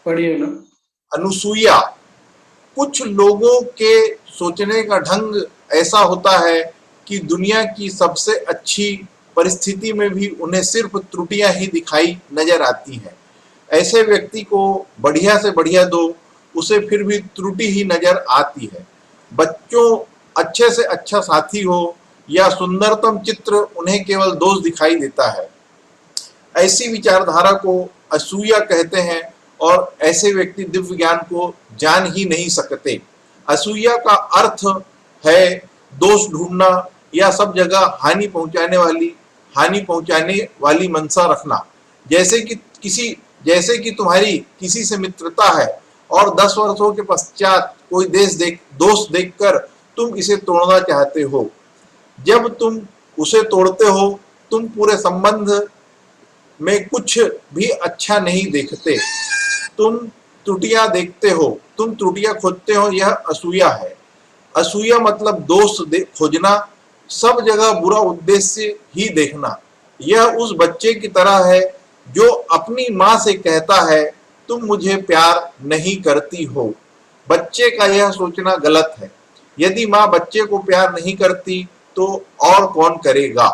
पढ़िए ना। अनुसूया, कुछ लोगों के सोचने का ढंग ऐसा होता है कि दुनिया की सबसे अच्छी परिस्थिति में भी उन्हें सिर्फ त्रुटियां ही दिखाई नजर आती हैं। ऐसे व्यक्ति को बढ़िया से बढ़िया दो, उसे फिर भी त्रुटि ही नजर आती है। बच्चों, अच्छे से अच्छा साथी हो या सुंदरतम चित्र, उन्हें केवल दोष दिखाई देता है। ऐसी विचारधारा को असूया कहते हैं और ऐसे व्यक्ति दिव्य ज्ञान को जान ही नहीं सकते। असूया का अर्थ है दोष ढूंढना या सब जगह हानि पहुंचाने वाली मंशा रखना। जैसे कि तुम्हारी किसी से मित्रता है और 10 वर्षों के पश्चात कोई दोष देखकर तुम इसे तोड़ना चाहते हो। जब तुम उसे तोड़ते हो, तुम पूरे संबंध में कुछ भी अच्छा नहीं देखते। तुम त्रुटियां देखते हो, तुम त्रुटियां खोजते हो, यह असूया है। असूया मतलब दोष खोजना, सब जगह बुरा उद्देश्य ही देखना। यह उस बच्चे की तरह है जो अपनी माँ से कहता है, तुम मुझे प्यार नहीं करती हो। बच्चे का यह सोचना गलत है। यदि माँ बच्चे को प्यार नहीं करती तो और कौन करेगा।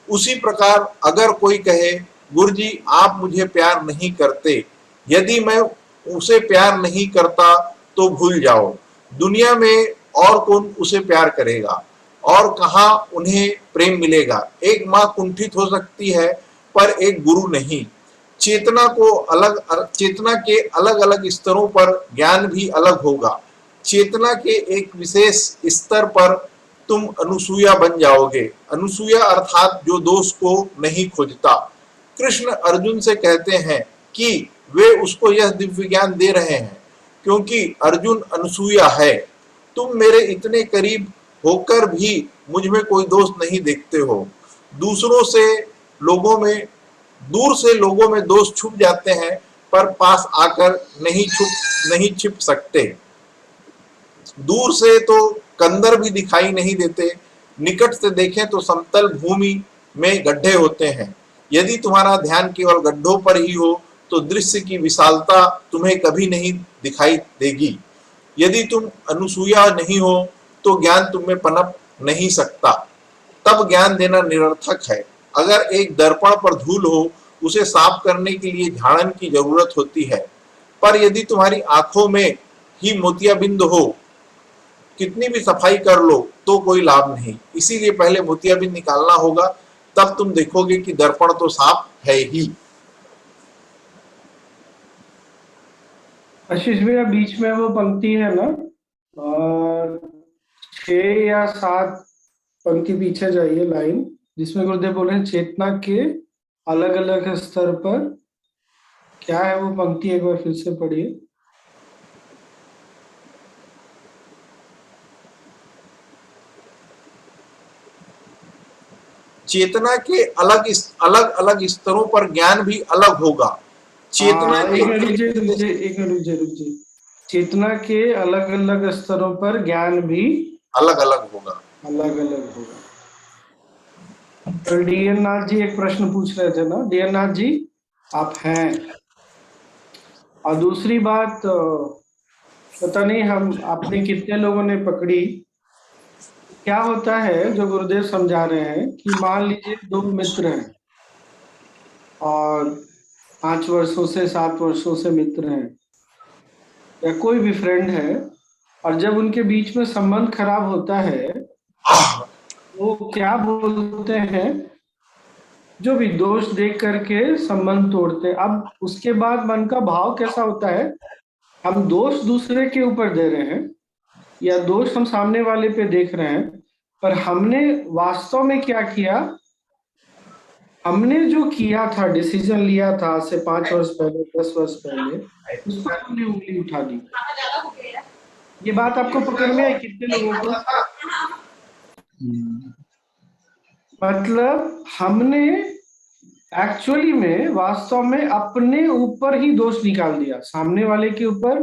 उसी प्रकार अगर कोई कहे, गुरुजी आप मुझे प्यार नहीं करते, यदि मैं उसे प्यार नहीं करता तो भूल जाओ। दुनिया में और कौन उसे प्यार करेगा और कहाँ उन्हें प्रेम मिलेगा। एक माँ कुंठित हो सकती है पर एक गुरु नहीं। चेतना के अलग अलग स्तरों पर ज्ञान भी अलग होगा। चेतना के एक विशेष स्तर पर तुम अनुसूया बन जाओगे। अनुसूया अर्थात जो दोष को नहीं खोजता। कृष्ण अर्जुन से कहते हैं कि वे उसको यह दिव्य ज्ञान दे रहे हैं क्योंकि अर्जुन अनुसूया है। तुम मेरे इतने करीब होकर भी मुझ में कोई दोष नहीं देखते हो। दूसरों से लोगों में दूर से लोगों में दोष छुप जाते हैं पर पास आकर नहीं छिप सकते। दूर से तो कंदर भी दिखाई नहीं देते, निकट से देखें तो समतल भूमि में गड्ढे होते हैं। यदि तुम्हारा ध्यान केवल गड्ढों पर ही हो तो दृश्य की विशालता तुम्हें कभी नहीं दिखाई देगी। यदि तुम अनुसूया नहीं हो तो ज्ञान तुम में पनप नहीं सकता। तब ज्ञान देना निरर्थक है। अगर एक दर्पण पर धूल हो, उसे साफ करने के लिए झाड़न की जरूरत होती है, पर यदि तुम्हारी आंखों में ही मोतियाबिंद हो, कितनी भी सफाई कर लो तो कोई लाभ नहीं। इसीलिए पहले मोतियाबिंद निकालना होगा, तब तुम देखोगे कि दर्पण तो साफ है ही। आशीष भैया, बीच में वो पंक्ति है ना, 6 या 7 पंक्ति पीछे जाइए लाइन, जिसमें गुरुदेव बोले हैं चेतना के अलग अलग स्तर पर। क्या है वो पंक्ति, एक बार फिर से पढ़िए। चेतना के अलग अलग स्तरों पर ज्ञान भी अलग होगा। चेतना एक मिनट रुकिए रुकिए, एक मिनट रुकिए रुकिए। चेतना के अलग अलग स्तरों पर ज्ञान भी अलग अलग होगा। अलग अलग होगा। तो डीएन नाथ जी एक प्रश्न पूछ रहे थे ना, डीएन नाथ जी आप हैं। और दूसरी बात, पता नहीं हम आपने कितने लोगों ने पकड़ी। क्या होता है जो गुरुदेव समझा रहे हैं कि मान लीजिए 2 मित्र हैं और 5 वर्षों से 7 वर्षों से मित्र हैं, या कोई भी फ्रेंड है, और जब उनके बीच में संबंध खराब होता है वो क्या बोलते हैं, जो भी दोष देख करके संबंध तोड़ते हैं। अब उसके बाद मन का भाव कैसा होता है, हम दोष दूसरे के ऊपर दे रहे हैं या दोष हम सामने वाले पे देख रहे हैं, पर हमने वास्तव में क्या किया, हमने जो किया था, डिसीजन लिया था आज से 5 वर्ष पहले, 10 वर्ष पहले, उस पर हमने उंगली उठा दी। ये बात आपको पकड़ में आई कितने लोगों को? मतलब हमने एक्चुअली में वास्तव में अपने ऊपर ही दोष निकाल दिया, सामने वाले के ऊपर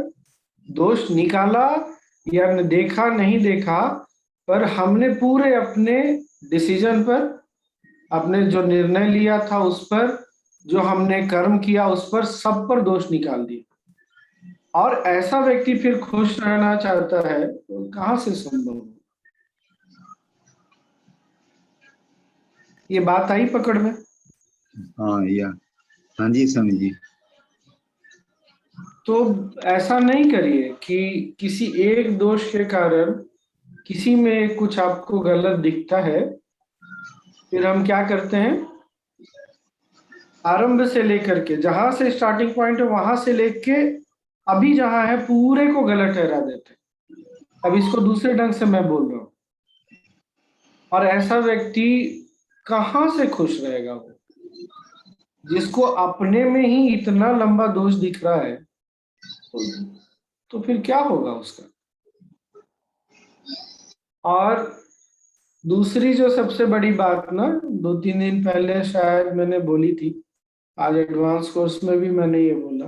दोष निकाला या देखा नहीं देखा, पर हमने पूरे अपने डिसीजन पर, अपने जो निर्णय लिया था उस पर, जो हमने कर्म किया उस पर, सब पर दोष निकाल दिया। और ऐसा व्यक्ति फिर खुश रहना चाहता है तो कहाँ से संभव हो? ये बात आई पकड़ में? हाँ या हाँ जी स्वामी जी। तो ऐसा नहीं करिए कि किसी एक दोष के कारण किसी में कुछ आपको गलत दिखता है, फिर हम क्या करते हैं, आरंभ से लेकर के जहां से स्टार्टिंग पॉइंट है वहां से लेके अभी जहां है पूरे को गलत ठहरा देते हैं। अब इसको दूसरे ढंग से मैं बोल रहा हूं, और ऐसा व्यक्ति कहां से खुश रहेगा? वो जिसको अपने में ही इतना लंबा दोष दिख रहा है, तो फिर क्या होगा उसका? और दूसरी जो सबसे बड़ी बात ना, 2-3 दिन पहले शायद मैंने बोली थी, आज एडवांस कोर्स में भी मैंने ये बोला,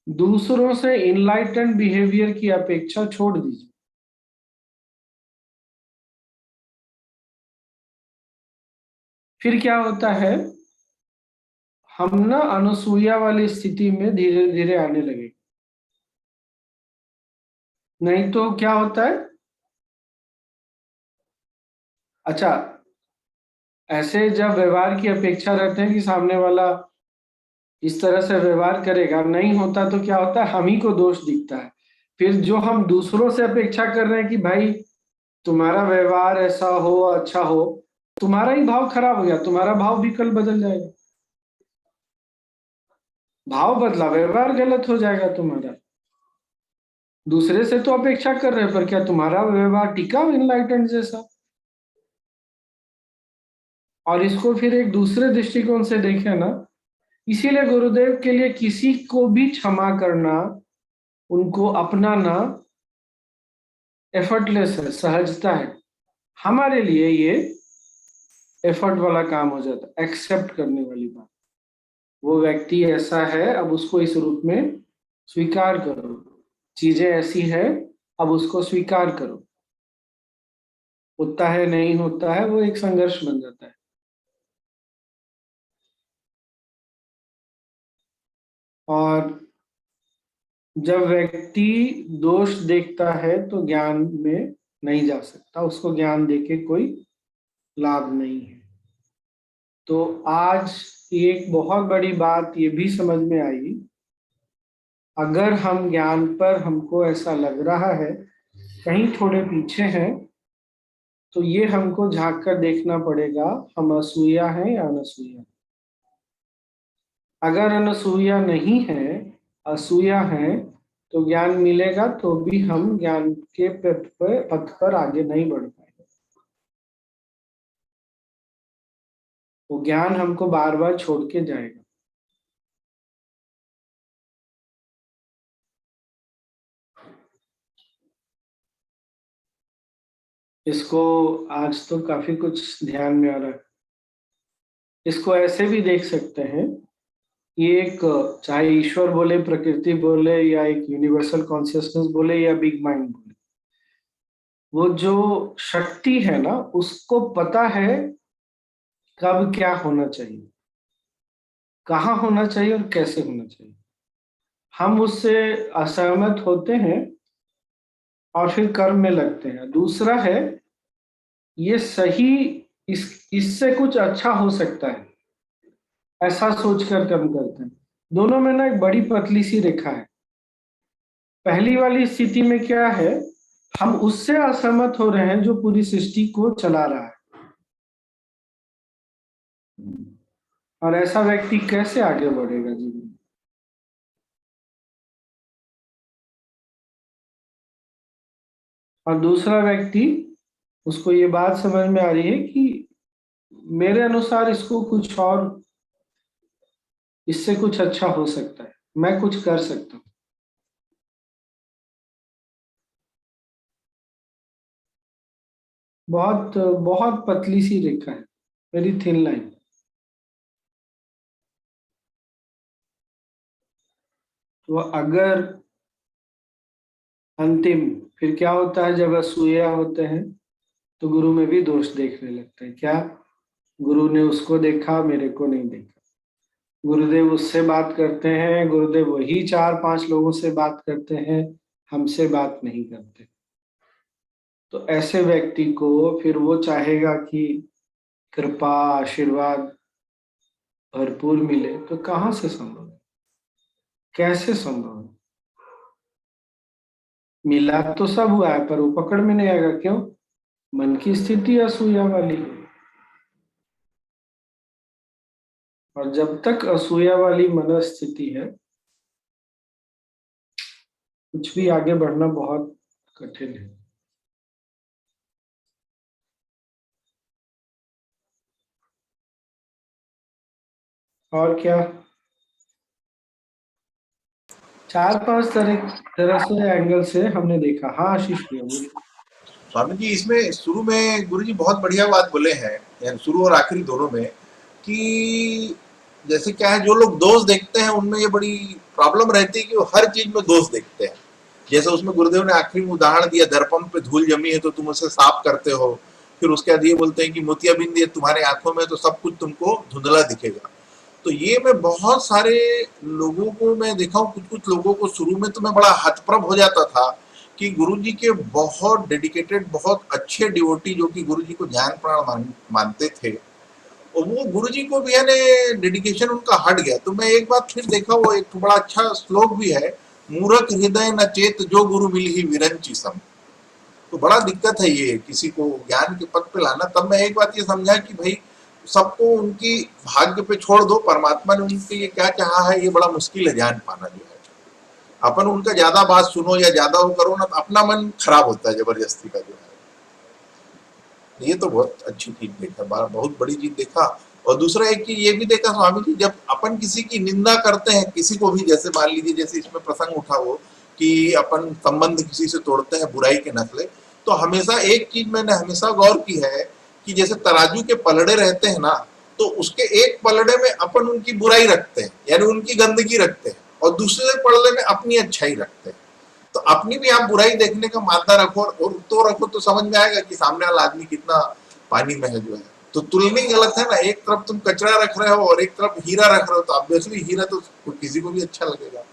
दूसरों से इनलाइटेंड बिहेवियर की अपेक्षा छोड़ दीजिए। फिर क्या होता है, हम ना अनुसूया वाली स्थिति में धीरे धीरे आने लगे। नहीं तो क्या होता है, अच्छा, ऐसे जब व्यवहार की अपेक्षा रहते हैं कि सामने वाला इस तरह से व्यवहार करेगा, नहीं होता तो क्या होता है, हम ही को दोष दिखता है। फिर जो हम दूसरों से अपेक्षा कर रहे हैं कि भाई तुम्हारा व्यवहार ऐसा हो, अच्छा हो, तुम्हारा ही भाव खराब हो गया, तुम्हारा भाव भी कल बदल जाएगा। भाव बदला, व्यवहार गलत हो जाएगा तुम्हारा। दूसरे से तो अपेक्षा कर रहे हैं, पर क्या तुम्हारा व्यवहार टिका इनलाइटेंड जैसा? और इसको फिर एक दूसरे दृष्टिकोण से देखें ना, इसीलिए गुरुदेव के लिए किसी को भी क्षमा करना, उनको अपनाना एफर्टलेस है, सहजता है। हमारे लिए ये एफर्ट वाला काम हो जाता है, एक्सेप्ट करने वाली बात। वो व्यक्ति ऐसा है, अब उसको इस रूप में स्वीकार करो। चीजें ऐसी है, अब उसको स्वीकार करो। होता है नहीं होता है, वो एक संघर्ष बन जाता है। और जब व्यक्ति दोष देखता है तो ज्ञान में नहीं जा सकता, उसको ज्ञान देके कोई लाभ नहीं है। तो आज एक बहुत बड़ी बात ये भी समझ में आई, अगर हम ज्ञान पर हमको ऐसा लग रहा है कहीं थोड़े पीछे हैं, तो ये हमको झांक कर देखना पड़ेगा, हम असूया हैं या अनसूया। अगर अनसूया नहीं है, असूया है, तो ज्ञान मिलेगा तो भी हम ज्ञान के पथ पर आगे नहीं बढ़ पाएंगे। वो ज्ञान हमको बार बार छोड़ के जाएगा। इसको आज तो काफी कुछ ध्यान में आ रहा है। इसको ऐसे भी देख सकते हैं, ये एक, चाहे ईश्वर बोले, प्रकृति बोले, या एक यूनिवर्सल कॉन्शियसनेस बोले, या बिग माइंड बोले, वो जो शक्ति है ना, उसको पता है कब क्या होना चाहिए, कहाँ होना चाहिए और कैसे होना चाहिए। हम उससे असहमत होते हैं और फिर कर्म में लगते हैं। दूसरा है, ये सही, इससे कुछ अच्छा हो सकता है, ऐसा सोचकर कर्म करते हैं। दोनों में ना एक बड़ी पतली सी रेखा है। पहली वाली स्थिति में क्या है, हम उससे असहमत हो रहे हैं जो पूरी सृष्टि को चला रहा है, और ऐसा व्यक्ति कैसे आगे बढ़ेगा जीवन में? और दूसरा व्यक्ति, उसको ये बात समझ में आ रही है कि मेरे अनुसार इसको कुछ और, इससे कुछ अच्छा हो सकता है, मैं कुछ कर सकता हूँ। बहुत बहुत पतली सी रेखा है, वेरी थिन लाइन। तो अगर अंतिम, फिर क्या होता है, जब असूया होते हैं तो गुरु में भी दोष देखने लगते हैं। क्या, गुरु ने उसको देखा, मेरे को नहीं देखा। गुरुदेव उससे बात करते हैं, गुरुदेव वही 4-5 लोगों से बात करते हैं, हमसे बात नहीं करते। तो ऐसे व्यक्ति को फिर वो चाहेगा कि कृपा आशीर्वाद भरपूर मिले, तो कहाँ से संभव है, कैसे संभव है? मिला तो सब हुआ है पर वो पकड़ में नहीं आएगा। क्यों? मन की स्थिति असूया वाली है। और जब तक असूया वाली मनस्थिति है, कुछ भी आगे बढ़ना बहुत कठिन है। और क्या, 4-5 तरह से एंगल से हमने देखा। हाँ आशीष भैया बोलिए। स्वामी जी, इसमें शुरू में गुरु जी बहुत बढ़िया बात बोले हैं, यानी शुरू और आखिरी दोनों में, कि जैसे क्या है, जो लोग दोष देखते हैं उनमें ये बड़ी प्रॉब्लम रहती है कि वो हर चीज में दोष देखते हैं। जैसे उसमें गुरुदेव ने आखिरी में उदाहरण दिया, दर्पण पे धूल जमी है तो तुम उसे साफ करते हो, फिर उसके बाद ये बोलते हैं कि मोतियाबिंद ये तुम्हारे आंखों में तो सब कुछ तुमको धुंधला दिखेगा। तो ये मैं बहुत सारे लोगों को मैं देखा हूँ, कुछ कुछ लोगों को शुरू में तो मैं बड़ा हतप्रभ हो जाता था कि गुरुजी के बहुत डेडिकेटेड, बहुत अच्छे डिवोटी जो कि गुरुजी को ज्ञान प्राण मानते थे, और वो गुरुजी को भी है डेडिकेशन उनका हट गया। तो मैं एक बार फिर देखा, वो एक बड़ा अच्छा श्लोक भी है, मूरख हृदय न चेत जो गुरु मिली ही विरंची सम। तो बड़ा दिक्कत है ये किसी को ज्ञान के पद पे लाना। तब मैं एक बात ये समझा कि भाई सबको उनकी भाग्य पे छोड़ दो, परमात्मा ने उनके लिए क्या चाहा है ये बड़ा मुश्किल है जान पाना जो है। अपन उनका ज्यादा बात सुनो या ज्यादा वो करो ना, तो अपना मन खराब होता है जबरदस्ती का जो है। ये तो बहुत अच्छी चीज देखा, बहुत बड़ी चीज देखा। और दूसरा एक चीज ये भी देखा स्वामी जी, जब अपन किसी की निंदा करते हैं, किसी को भी, जैसे मान लीजिए जैसे इसमें प्रसंग उठा वो कि अपन संबंध किसी से तोड़ते हैं बुराई के नस्ले, तो हमेशा एक चीज मैंने हमेशा गौर की है कि जैसे तराजू के पलड़े रहते हैं ना, तो उसके एक पलड़े में अपन उनकी बुराई रखते हैं, यानी उनकी गंदगी रखते हैं, और दूसरे पलड़े में अपनी अच्छाई रखते हैं। तो अपनी भी आप बुराई देखने का मादा रखो और तो रखो, तो समझ में आएगा कि सामने वाला आदमी कितना पानी में है जो है। तो तुलना गलत है ना, एक तरफ तुम कचरा रख रहे हो और एक तरफ हीरा रख रहे हो, तो ऑब्वियसली हीरा तो किसी को भी अच्छा लगेगा।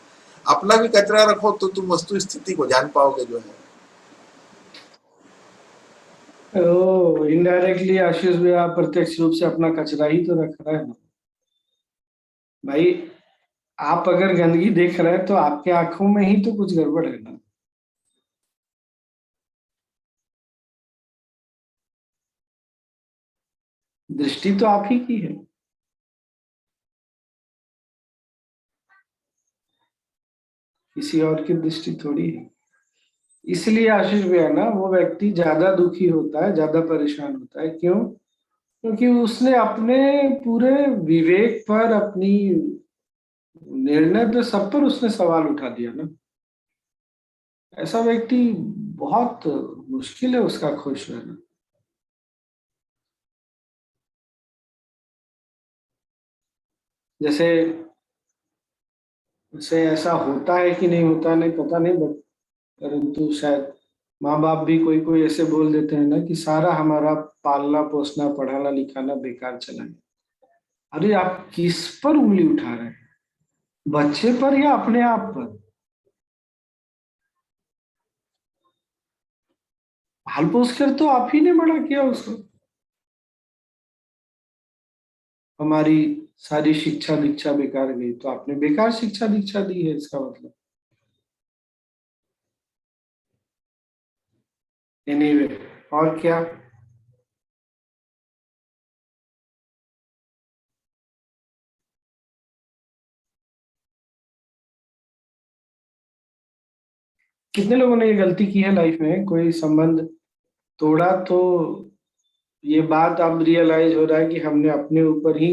अपना भी कचरा रखो तो तुम वस्तु स्थिति को जान पाओगे जो है। ओ इनडायरेक्टली आशीष भैया प्रत्यक्ष रूप से अपना कचरा ही तो रख रहा है ना भाई। आप अगर गंदगी देख रहे हैं तो आपके आंखों में ही तो कुछ गड़बड़ है ना। दृष्टि तो आप ही की है, किसी और की दृष्टि थोड़ी है। इसलिए आशीष भैया ना, वो व्यक्ति ज्यादा दुखी होता है, ज्यादा परेशान होता है। क्यों? क्योंकि उसने अपने पूरे विवेक पर, अपनी निर्णय पे, सब पर उसने सवाल उठा दिया ना। ऐसा व्यक्ति बहुत मुश्किल है उसका खुश रहना। जैसे उसे ऐसा होता है कि नहीं होता नहीं पता नहीं, बट परंतु शायद माँ बाप भी कोई कोई ऐसे बोल देते हैं ना कि सारा हमारा पालना पोसना पढ़ाना लिखाना बेकार चला गया। अरे आप किस पर उंगली उठा रहे हैं? बच्चे पर या अपने आप पर? पाल पोस कर तो आप ही ने बड़ा किया उसको। हमारी सारी शिक्षा दीक्षा बेकार गई तो आपने बेकार शिक्षा दीक्षा दी है, इसका मतलब। एनीवे, और क्या। कितने लोगों ने ये गलती की है लाइफ में, कोई संबंध तोड़ा तो ये बात अब रियलाइज हो रहा है कि हमने अपने ऊपर ही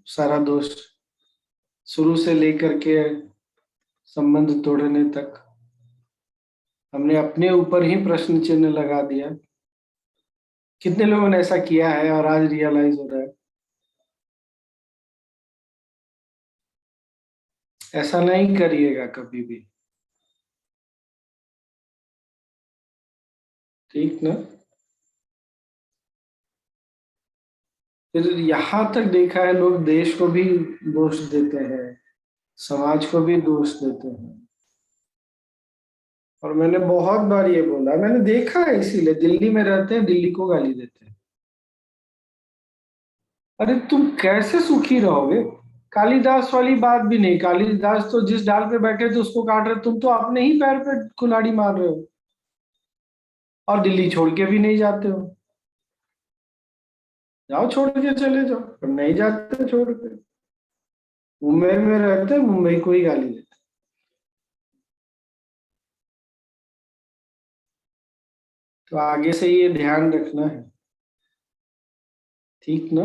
सारा दोष, शुरू से लेकर के संबंध तोड़ने तक हमने अपने ऊपर ही प्रश्न चिन्ह लगा दिया। कितने लोगों ने ऐसा किया है और आज रियलाइज हो रहा है। ऐसा नहीं करिएगा कभी भी, ठीक ना। फिर यहाँ तक देखा है लोग देश को भी दोष देते हैं, समाज को भी दोष देते हैं। और मैंने बहुत बार ये बोला, मैंने देखा है, इसीलिए दिल्ली में रहते हैं, दिल्ली को गाली देते हैं। अरे तुम कैसे सुखी रहोगे? कालिदास वाली बात भी नहीं, कालिदास तो जिस डाल पे बैठे थे उसको काट रहे, तुम तो अपने ही पैर पे कुल्हाड़ी मार रहे हो और दिल्ली छोड़ के भी नहीं जाते हो। जाओ छोड़ के चले जाओ, पर नहीं जाते छोड़ के। मुंबई में रहते हैं, मुंबई को ही गाली देते। तो आगे से ये ध्यान रखना है, ठीक ना?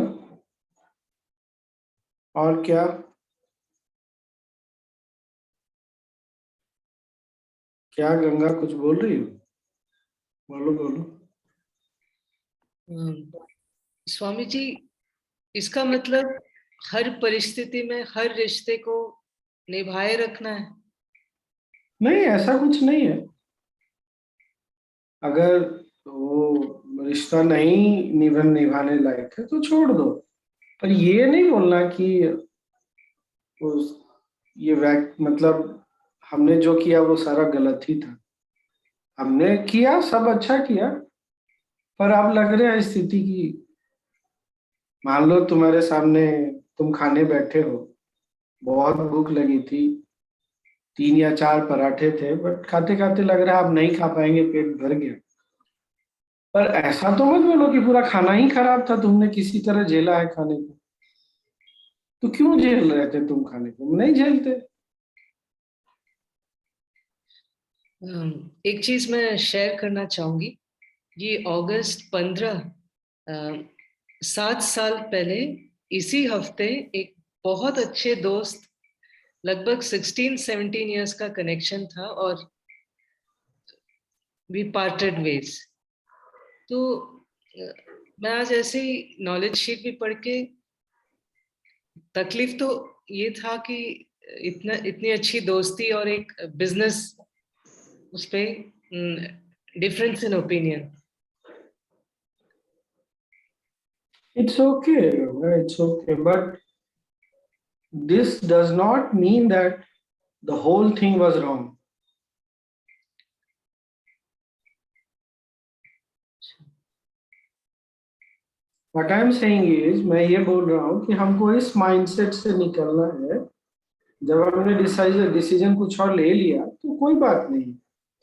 और क्या? क्या गंगा कुछ बोल रही हो? बोलो बोलो। स्वामी जी, इसका मतलब हर परिस्थिति में हर रिश्ते को निभाए रखना है? नहीं, ऐसा कुछ नहीं है। अगर वो रिश्ता नहीं निभाने लायक है तो छोड़ दो, पर ये नहीं बोलना कि उस ये मतलब हमने जो किया वो सारा गलत ही था। हमने किया, सब अच्छा किया, पर अब लग रहा है स्थिति की, मान लो तुम्हारे सामने तुम खाने बैठे हो, बहुत भूख लगी थी, 3 या 4 पराठे थे, बट खाते खाते लग रहा है आप नहीं खा पाएंगे, पेट भर गया। पर ऐसा तो मत बोलो कि पूरा खाना ही खराब था, तुमने किसी तरह झेला है खाने को। तो क्यों झेल रहे थे तुम खाने को? नहीं झेलते। एक चीज मैं शेयर करना चाहूंगी। ये अगस्त 15, 7 साल पहले इसी हफ्ते एक बहुत अच्छे दोस्त, लगभग 16-17 इयर्स का कनेक्शन था और वी पार्टेड वेज। तो मैं आज ऐसे ही नॉलेज शीट भी पढ़ के, तकलीफ तो ये था कि इतनी अच्छी दोस्ती और एक बिजनेस, उस पे difference in opinion. It's okay, it's okay, but this does not mean that the whole thing was wrong. What I'm saying is, मैं ये बोल रहा हूँ कि हमको इस माइंडसेट से निकलना है। जब हमने डिसीजन कुछ और ले लिया तो कोई बात नहीं,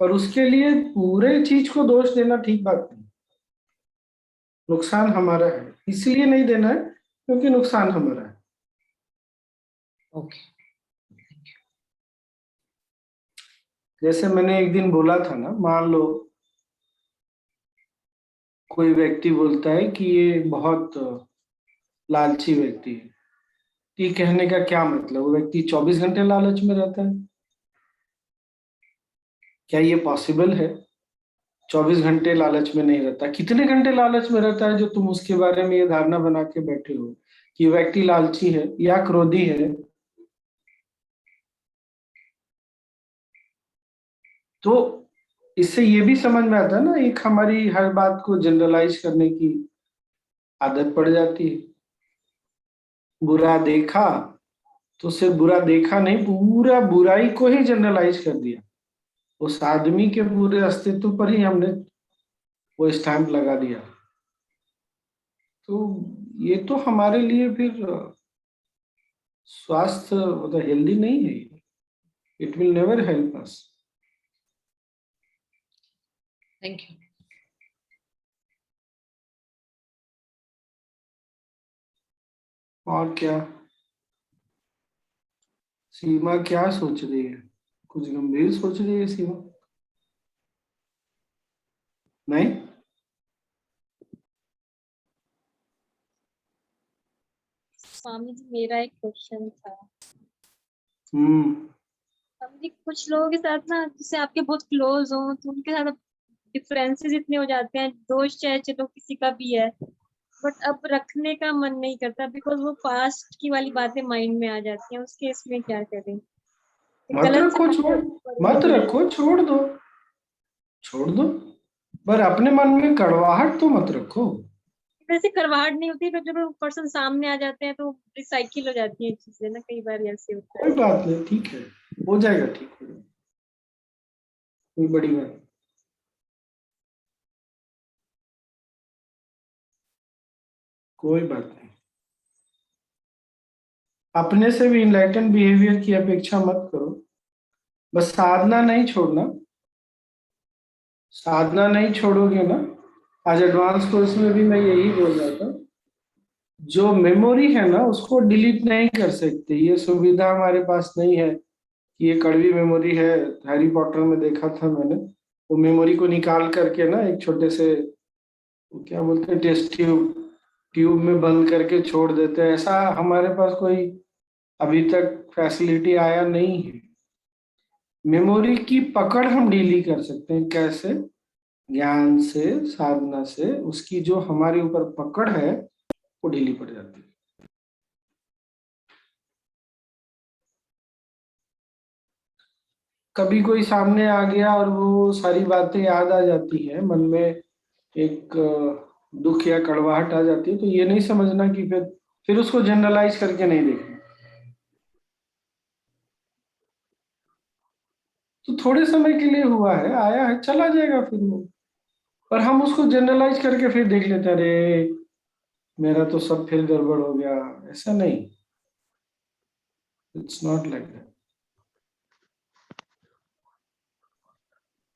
पर उसके लिए पूरे चीज को दोष देना ठीक बात नहीं। नुकसान हमारा है, इसलिए नहीं देना है क्योंकि नुकसान हमारा है। ओके। जैसे मैंने एक दिन बोला था ना, मान लो कोई व्यक्ति बोलता है कि ये बहुत लालची व्यक्ति है। ये कहने का क्या मतलब? वो व्यक्ति 24 घंटे लालच में रहता है? क्या ये पॉसिबल है? 24 घंटे लालच में नहीं रहता। कितने घंटे लालच में रहता है जो तुम उसके बारे में ये धारणा बना के बैठे हो कि व्यक्ति लालची है या क्रोधी है? तो इससे ये भी समझ में आता है ना, एक हमारी हर बात को जनरलाइज करने की आदत पड़ जाती है। बुरा देखा तो सिर्फ बुरा देखा नहीं, पूरा बुराई को ही जनरलाइज कर दिया। उस आदमी के पूरे अस्तित्व पर ही हमने वो स्टैंप लगा दिया। तो ये तो हमारे लिए फिर स्वास्थ्य मतलब हेल्दी नहीं है। It will never help us. Thank you. और क्या? सीमा क्या सोच रही है? कुछ गंभीर सोच रही है सीमा? नहीं? स्वामी जी, मेरा एक क्वेश्चन था। हम्म। स्वामी जी, कुछ लोगों के साथ ना, जैसे आपके बहुत क्लोज हो तो उनके साथ डिफरेंसेस इतने हो जाते हैं, दोस्त चाहे चलो किसी का भी है, बट अब रखने का मन नहीं करता बिकॉज वो पास्ट की वाली बातें माइंड में आ जाती हैं। उस केस में क्या करें? मत रखो, मत रखो, छोड़ दो, छोड़ दो। पर अपने मन में कड़वाहट तो मत रखो। वैसे करवाहट नहीं होती, पर जब पर्सन सामने आ जाते हैं तो रिसाइकिल हो जाती है चीजें ना, कई बार ऐसे होता कोई है। बात नहीं, ठीक है, हो जाएगा ठीक, हो जाएगा, कोई बड़ी बात नहीं। कोई बात नहीं, अपने से भी इनलाइटन बिहेवियर की अपेक्षा मत करो, बस साधना नहीं छोड़ना। साधना नहीं छोड़ोगे ना, आज एडवांस कोर्स में भी मैं यही बोल रहा था, जो मेमोरी है ना उसको डिलीट नहीं कर सकते, ये सुविधा हमारे पास नहीं है कि ये कड़वी मेमोरी है। हैरी पॉटर में देखा था मैंने, वो मेमोरी को निकाल करके ना एक छोटे से, वो क्या बोलते हैं, टेस्ट ट्यूब, ट्यूब में बंद करके छोड़ देते हैं। ऐसा हमारे पास कोई अभी तक फैसिलिटी आया नहीं है। मेमोरी की पकड़ हम डीली कर सकते हैं, कैसे? ज्ञान से, साधना से, उसकी जो हमारे ऊपर पकड़ है वो ढीली पड़ जाती है। कभी कोई सामने आ गया और वो सारी बातें याद आ जाती है, मन में एक दुख या कड़वाहट आ जाती है, तो ये नहीं समझना कि फिर उसको जनरलाइज करके नहीं देखना। तो थोड़े समय के लिए हुआ है, आया है, चला जाएगा फिर वो। पर हम उसको जनरलाइज करके फिर देख लेते हैं, अरे मेरा तो सब फिर गड़बड़ हो गया। ऐसा नहीं, it's not like that.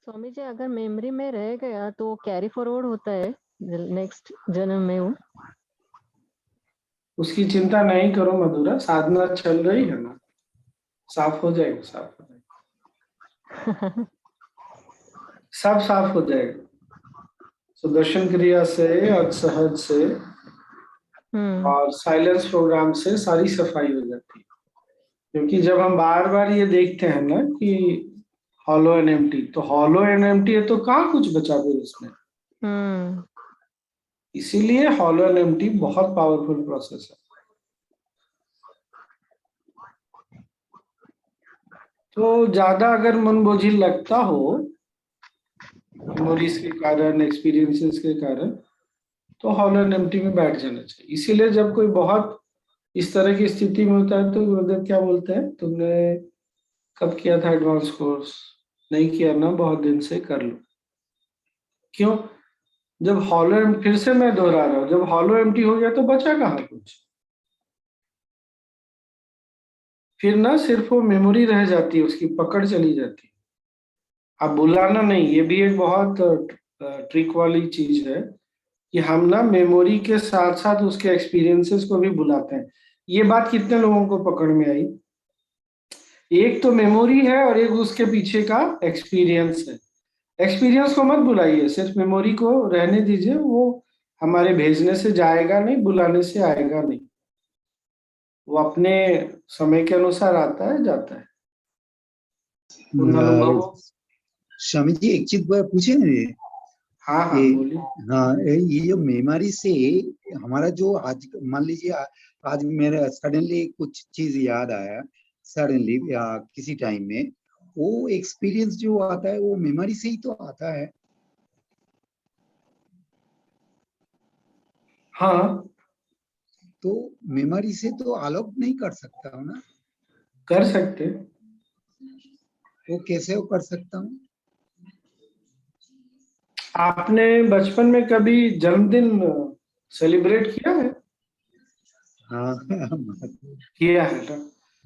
Swami ji, अगर मेमोरी में रह गया तो कैरी फॉरवर्ड होता है नेक्स्ट जन्म में वो? उसकी चिंता नहीं करो मधुरा, साधना चल रही है ना, साफ हो जाएगा, साफ हो जाएगा, सब साफ हो जाएगा। सुदर्शन क्रिया से और सहज से और साइलेंस प्रोग्राम से सारी सफाई हो जाती है। क्योंकि जब हम बार बार ये देखते हैं ना कि हॉलो एंड एम्प्टी, तो हॉलो एंड एम्प्टी है तो कहाँ कुछ बचा फिर उसमें। इसीलिए हॉलो एंड एम्प्टी बहुत पावरफुल प्रोसेस है। तो ज्यादा अगर मन बोझिल लगता हो मेमोरीज के कारण, एक्सपीरियंसेस के कारण, तो हॉलो एंड एम्प्टी में बैठ जाना चाहिए। इसीलिए जब कोई बहुत इस तरह की स्थिति में होता है तो गुरुदेव क्या बोलते हैं, तुमने कब किया था एडवांस कोर्स? नहीं किया ना, बहुत दिन से, कर लो। क्यों? जब हॉलो, फिर से मैं दोहरा रहा हूँ, जब हॉलो एम्प्टी हो गया तो बचा कहाँ कुछ। फिर ना सिर्फ वो मेमोरी रह जाती है, उसकी पकड़ चली जाती है। अब बुलाना नहीं, ये भी एक बहुत ट्रिक वाली चीज है कि हम ना मेमोरी के साथ साथ उसके एक्सपीरियंसेस को भी बुलाते हैं। ये बात कितने लोगों को पकड़ में आई? एक तो मेमोरी है और एक उसके पीछे का एक्सपीरियंस है। एक्सपीरियंस को मत बुलाइए, सिर्फ मेमोरी को रहने दीजिए, वो हमारे भेजने से जाएगा नहीं, बुलाने से आएगा नहीं, वो अपने समय के अनुसार आता है, जाता है। उन अनुभवों, स्वामी जी एक चीज पूछे ना ये? हाँ हाँ ये- बोलिए। हाँ, ये जो मेमोरी से हमारा जो आज मान लीजिए आज मेरा सडनली कुछ चीज याद आया, सडनली या किसी टाइम में, वो एक्सपीरियंस जो आता है वो मेमोरी से ही तो आता है। हाँ, तो मेमोरी से तो आलोक नहीं कर सकता हूँ ना? कर सकते। वो कैसे वो कर सकता हूँ? आपने बचपन में कभी जन्मदिन सेलिब्रेट किया है? हाँ किया है ना?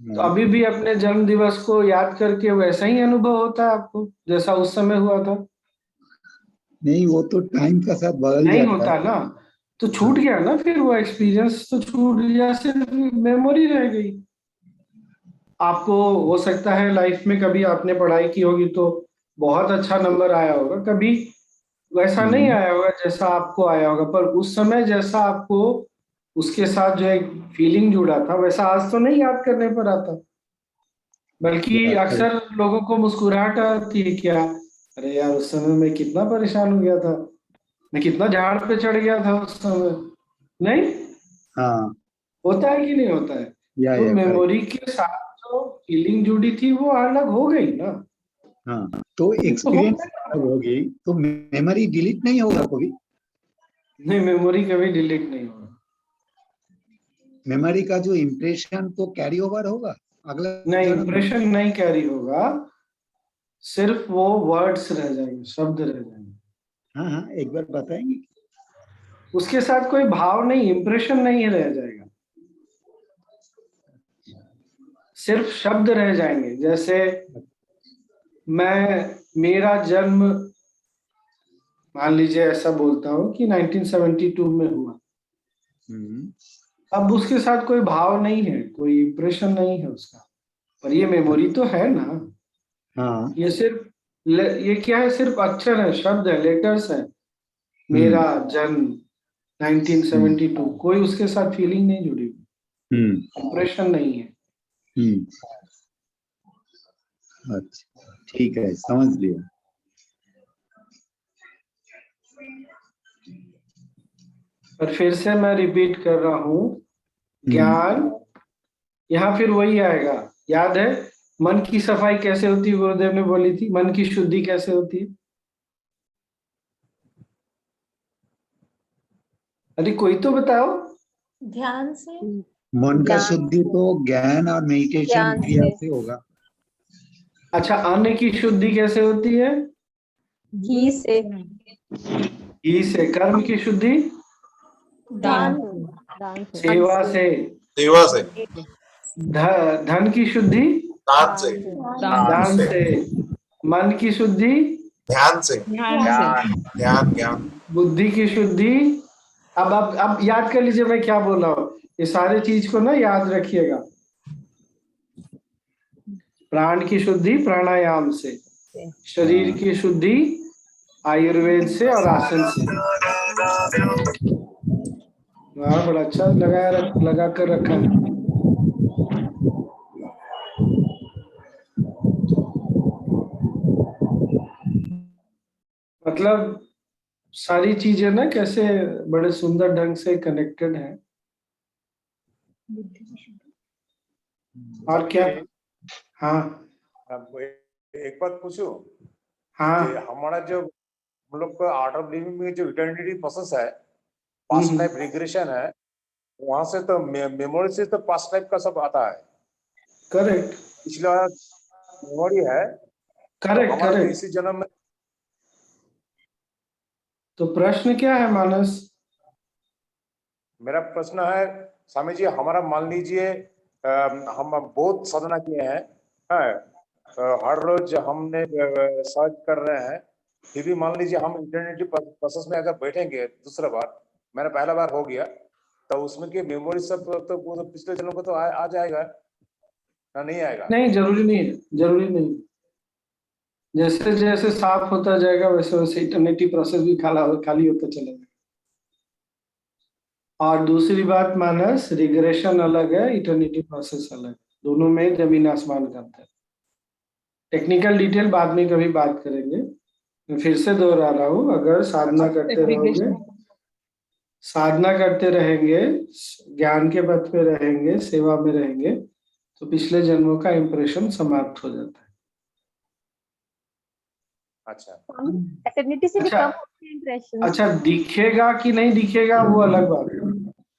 तो अभी भी अपने जन्म दिवस को याद करके वैसा ही अनुभव होता है आपको जैसा उस समय हुआ था? नहीं, वो तो टाइम का साथ बदल नहीं जाता होता है। ना, तो छूट गया ना, फिर वो एक्सपीरियंस तो छूट गया, सिर्फ मेमोरी रह गई। आपको हो सकता है लाइफ में कभी आपने पढ़ाई की होगी तो बहुत अच्छा नंबर आया होगा, कभी वैसा नहीं हम्म, आया होगा जैसा आपको आया होगा, पर उस समय जैसा आपको उसके साथ जो एक फीलिंग जुड़ा था वैसा आज तो नहीं याद करने पर आता। बल्कि या अक्सर लोगों को मुस्कुराहट आती है, क्या अरे यार उस समय मैं कितना परेशान हो गया था, मैं कितना झाड़ पे चढ़ गया था उस समय। नहीं हाँ, होता है कि नहीं होता है? तो या करेक्ट। मेमोरी के साथ जो फीलिंग जुड़ी थी वो अलग हो गई ना। हाँ, तो तो हो एक्सपीरियंस गया। अलग होगी तो मेमोरी डिलीट नहीं होगा कभी? नहीं, मेमोरी कभी डिलीट नहीं होगा। मेमोरी का जो इम्प्रेशन तो कैरी ओवर होगा अगला नहीं, जन्म में। इंप्रेशन नहीं कैरी होगा, सिर्फ वो वर्ड्स रह जाएंगे, शब्द रह जाएंगे। हाँ हाँ, एक बार बताएंगे। उसके साथ कोई भाव नहीं, इंप्रेशन नहीं रह जाएगा, सिर्फ शब्द रह जाएंगे। जैसे मेरा जन्म मान लीजिए ऐसा बोलता हूँ कि 1972 में हुआ। अब उसके साथ कोई भाव नहीं है, कोई इंप्रेशन नहीं है उसका, पर ये मेमोरी तो है ना। हाँ, ये सिर्फ ये क्या है, सिर्फ अक्षर है, शब्द है, लेटर्स है। मेरा जन्म 1972, कोई उसके साथ फीलिंग नहीं जुड़ी हुई, इंप्रेशन नहीं है। अच्छा, ठीक है, समझ लिया। पर फिर से मैं रिपीट कर रहा हूँ, ज्ञान यहाँ फिर वही आएगा। याद है मन की सफाई कैसे होती है, गुरुदेव ने बोली थी, मन की शुद्धि कैसे होती है? अरे कोई तो बताओ। ध्यान से। मन का ज्ञान। शुद्धि तो ज्ञान और मेडिटेशन ज्ञान क्रिया से। से होगा। अच्छा, अन्न की शुद्धि कैसे होती है? घी से। घी से। कर्म की शुद्धि? दान। दान से। सेवा से। सेवा से। धन की शुद्धि? दान से। दान से। मन की शुद्धि? ध्यान से। ध्यान ज्ञान। बुद्धि की शुद्धि? अब याद कर लीजिए मैं क्या बोल रहा हूँ, ये सारे चीज को ना याद रखिएगा। प्राण की शुद्धि प्राणायाम से, शरीर की शुद्धि आयुर्वेद से और आसन से। वाह, बड़ा अच्छा लगा कर रखा है। मतलब सारी चीजें ना कैसे बड़े सुंदर ढंग से कनेक्टेड है। और क्या? हाँ आपको एक बात पूछूं? हाँ। कि हमारा जो हम लोग का आर्ट ऑफ लिविंग में जो इटर्निटी प्रोसेस है, पास्ट लाइफ रिग्रेशन है, वहां से तो मेमोरी से तो पास्ट लाइफ का सब आता है। करेक्ट पिछला मेमोरी है, तो करेक्ट हमारा तो करेक्ट। इसी जन्म में। तो प्रश्न क्या है मानस? मेरा प्रश्न है स्वामी जी, हमारा मान लीजिए हम बहुत साधना किए हैं, हर रोज हमने सर्च कर रहे हैं, फिर भी मान लीजिए हम इटर्निटी प्रोसेस में अगर बैठेंगे दूसरा बार, मेरा पहला बार हो गया, तो उसमें की मेमोरी सब तो वो तो पिछले जन्म को तो आ जाएगा ना, नहीं आएगा? नहीं, जरूरी नहीं है, जरूरी नहीं। जैसे जैसे साफ होता जाएगा वैसे वैसे इटर्निटी प्रोसेस भी खाली होता चलेगा। और दूसरी बात मानस, रिग्रेशन अलग है, इटर्निटी प्रोसेस अलग है, दोनों में जमीन आसमान का अंतर है। टेक्निकल डिटेल बाद में कभी बात करेंगे। मैं फिर से दोहरा रहा हूँ, अगर साधना करते रहेंगे, ज्ञान के पथ पे रहेंगे, सेवा में रहेंगे, तो पिछले जन्मों का इंप्रेशन समाप्त हो जाता है। अच्छा, एटर्निटी से भी अच्छा, कम होते हैं impressions। अच्छा, दिखेगा कि नहीं दिखेगा वो अलग बात है,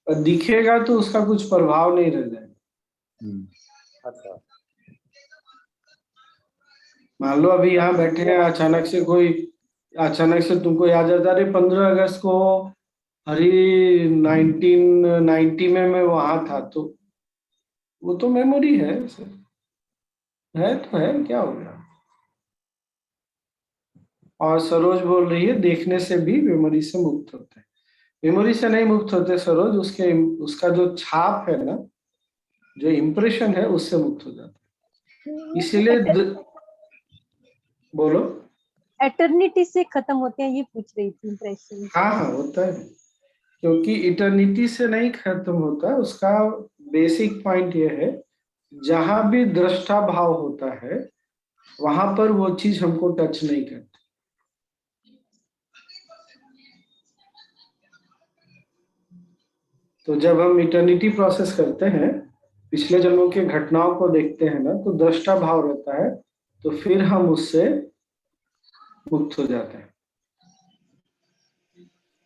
पर दिखेगा तो उसका कुछ प्रभाव नहीं रह जाएगा। अच्छा। मान लो अभी यहाँ बैठे हैं, अचानक से तुमको याद आता है, अरे 15 अगस्त को अरे 1990 में मैं वहां था, तो वो तो मेमोरी है, तो है, क्या हो गया? और सरोज बोल रही है देखने से भी मेमोरी से मुक्त होते हैं। मेमोरी से नहीं मुक्त होते सरोज, उसका जो छाप है ना, जो इम्प्रेशन है, उससे मुक्त हो जाते हैं। इसीलिए बोलो। एटर्निटी से खत्म होते हैं, ये पूछ रही थी इम्प्रेशन। हाँ होता है, क्योंकि इटर्निटी से नहीं खत्म होता। उसका बेसिक पॉइंट ये है, जहां भी दृष्टा भाव होता है वहां पर वो चीज हमको टच नहीं करती। तो जब हम इटर्निटी प्रोसेस करते हैं, पिछले जन्मों के घटनाओं को देखते हैं ना, तो दृष्टा भाव रहता है, तो फिर हम उससे मुक्त हो जाते हैं।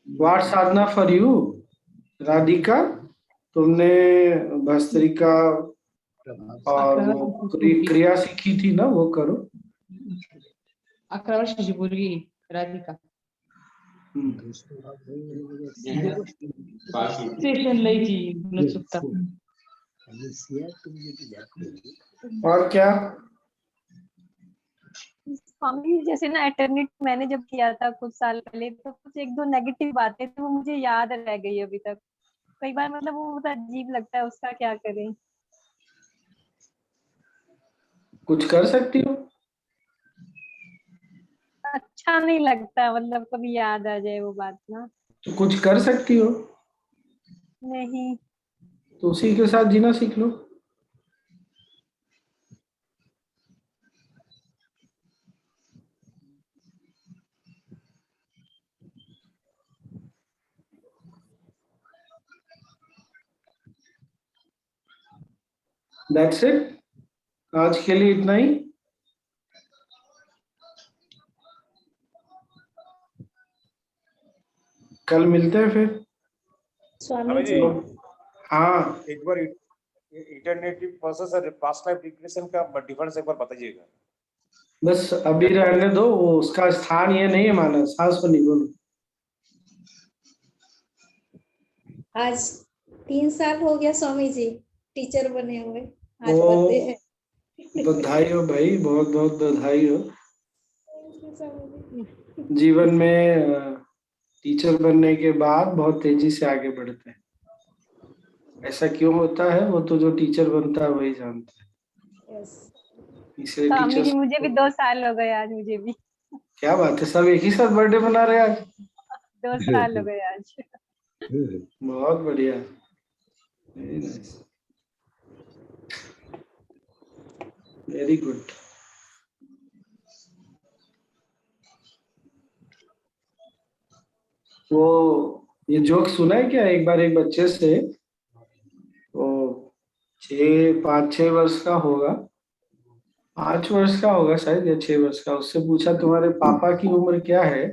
What Sadhana for you? Radhika, तुमने भस्त्रिका और वो क्रिया सीखी थी ना, वो करो। 11 वर्षाची मुलगी राधिका स्टेशनला यायची न चुकता. और क्या? स्वामी जैसे ना एटर्निटी मैंने जब किया था कुछ साल पहले, तो कुछ एक दो नेगेटिव बातें थी वो मुझे याद रह गई अभी तक. कई बार मतलब वो बहुत अजीब लगता है, उसका क्या करें. कुछ कर सकती हो? अच्छा नहीं लगता, मतलब कभी याद आ जाए वो बात ना. तो कुछ कर सकती हो नहीं. तो उसी के साथ जीना सीख लो। दैट्स इट, आज के लिए इतना ही। कल मिलते हैं फिर। स्वामी जी हाँ, एक बार इटर्निटी प्रोसेस और पास्ट लाइफ रिग्रेशन का डिफरेंस एक बार बताइएगा. बस अभी रहने दो, वो उसका स्थान ये नहीं है माना, सांस को नहीं बोलो। आज 3 साल हो गया स्वामी जी टीचर बने हुए. आज ओ, बर्थडे है. बधाई हो भाई, बहुत बहुत बधाई हो। स्वामी जी. जीवन में टीचर बनने के बाद बहुत तेजी से आगे बढ़ते हैं। ऐसा क्यों होता है वो तो जो टीचर बनता है वही जानता है। Yes. इसलिए स्वामी जी टीचर्स, मुझे भी 2 साल हो गए आज, मुझे भी क्या बात है, सब एक ही साथ बर्थडे मना रहे हैं आज। 2 साल हो गए आज. बहुत बढ़िया, वेरी नाइस, वेरी गुड। वो ये जोक सुना है क्या? एक बार एक बच्चे से, वो 5-6 वर्ष का होगा, 5 वर्ष का होगा शायद, या 6 वर्ष का, उससे पूछा तुम्हारे पापा की उम्र क्या है?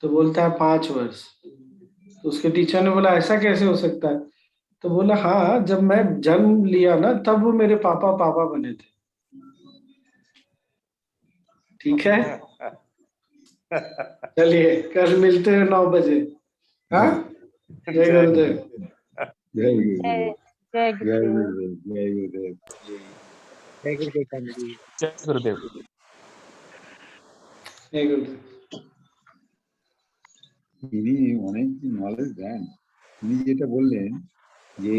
तो बोलता है 5 वर्ष। तो उसके टीचर ने बोला ऐसा कैसे हो सकता है? तो बोला हाँ, जब मैं जन्म लिया ना तब वो मेरे पापा पापा बने थे। ठीक है, चलिए कल मिलते हैं 9 बजे। हाँ, जय गुरुदेव। जय गुरुदेव, जय जय गुरुदेव. गुरुदेव, जय गुरुदेव, जय गुरुदेव स्वामी जी। जय गुरुदेव। जय गुरुदेव। তিনি অনেক নলেজ দেন। তিনি যেটা বললেন যে